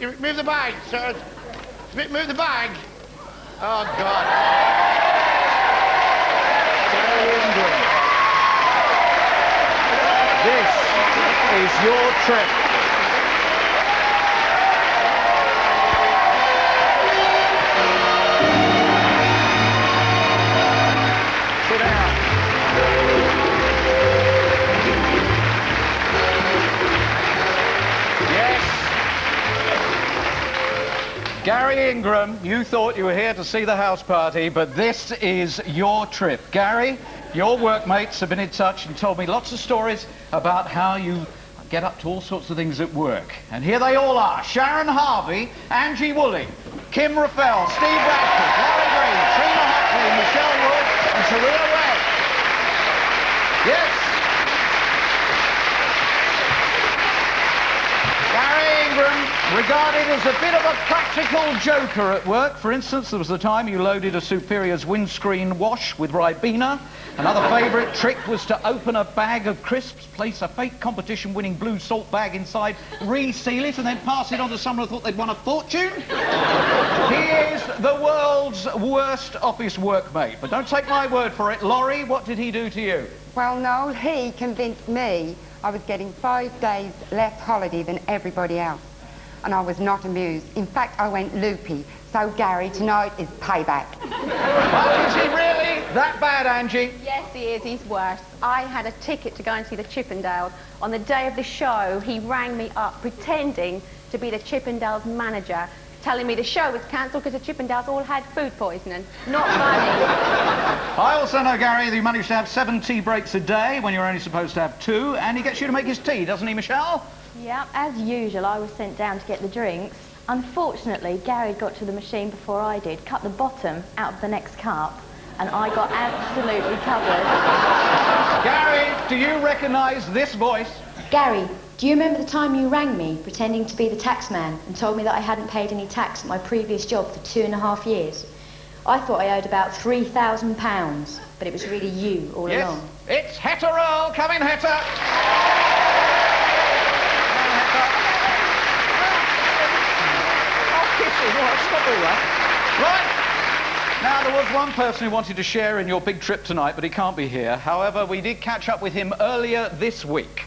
Move the bag, sir. Move the bag. Oh, God. This is your trip. Sit down. Yes. Garry Ingram, you thought you were here to see the house party, but this is your trip. Garry, your workmates have been in touch and told me lots of stories about how you get up to all sorts of things at work. And here they all are. Sharon Harvey, Angie Woolley, Kim Raffel, Steve Radcliffe, Larry Green, Trina Hockley, Michelle Wood, and Serena Webb. Yes. Garry Ingram, regarded as a bit of a practical joker at work. For instance, there was the time you loaded a Superior's windscreen wash with Ribena. Another favourite trick was to open a bag of crisps, place a fake competition-winning blue salt bag inside, reseal it, and then pass it on to someone who thought they'd won a fortune. He is the world's worst office workmate. But don't take my word for it. Laurie, what did he do to you? Well, Noel, he convinced me I was getting 5 days less holiday than everybody else. And I was not amused. In fact, I went loopy. So, Garry, tonight is payback. Oh, is he really that bad, Angie? Yes, he is. He's worse. I had a ticket to go and see the Chippendales. On the day of the show, he rang me up pretending to be the Chippendales manager, telling me the show was cancelled because the Chippendales all had food poisoning. Not funny. I also know, Garry, that you managed to have 7 tea breaks a day when you're only supposed to have 2, and he gets you to make his tea, doesn't he, Michelle? Yeah, as usual, I was sent down to get the drinks. Unfortunately, Garry got to the machine before I did, cut the bottom out of the next cup, and I got absolutely covered. Garry, do you recognise this voice? Garry, do you remember the time you rang me pretending to be the tax man and told me that I hadn't paid any tax at my previous job for 2.5 years? I thought I owed about £3,000, but it was really you all along. It's Hetta Earl. Come in, Hetta. Right. Now, there was one person who wanted to share in your big trip tonight, but he can't be here. However, we did catch up with him earlier this week.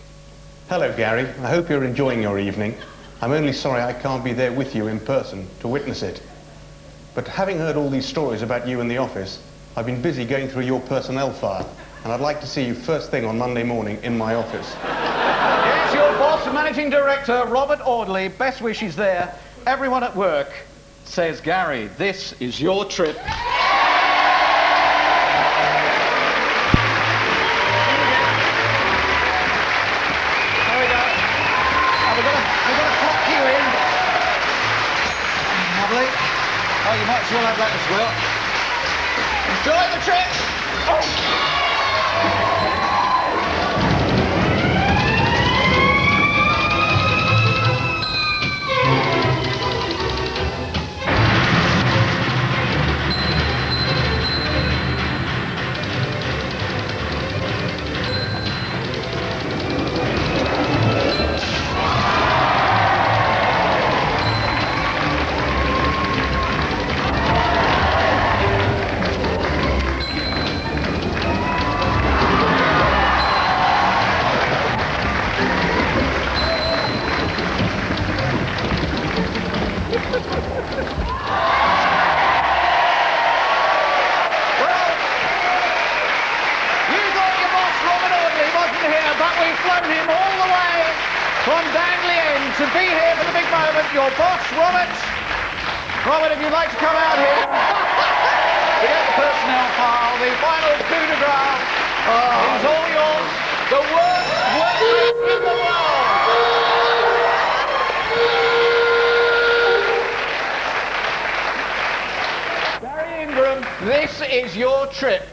Hello, Garry. I hope you're enjoying your evening. I'm only sorry I can't be there with you in person to witness it. But having heard all these stories about you in the office, I've been busy going through your personnel file, and I'd like to see you first thing on Monday morning in my office. Yes, your boss and managing director, Robert Audley. Best wishes there. Everyone at work says, Garry, this is your trip. There we go. Now we're gonna clock you in. Lovely. Oh, you might as well have that as well. Enjoy the trip. Oh. From Dangley End to be here for the big moment, your boss, Robert. Robert, if you'd like to come out here. We get the personnel file, the final coup de grace. It's all yours. The worst workman in the world. Garry Ingram, this is your trip.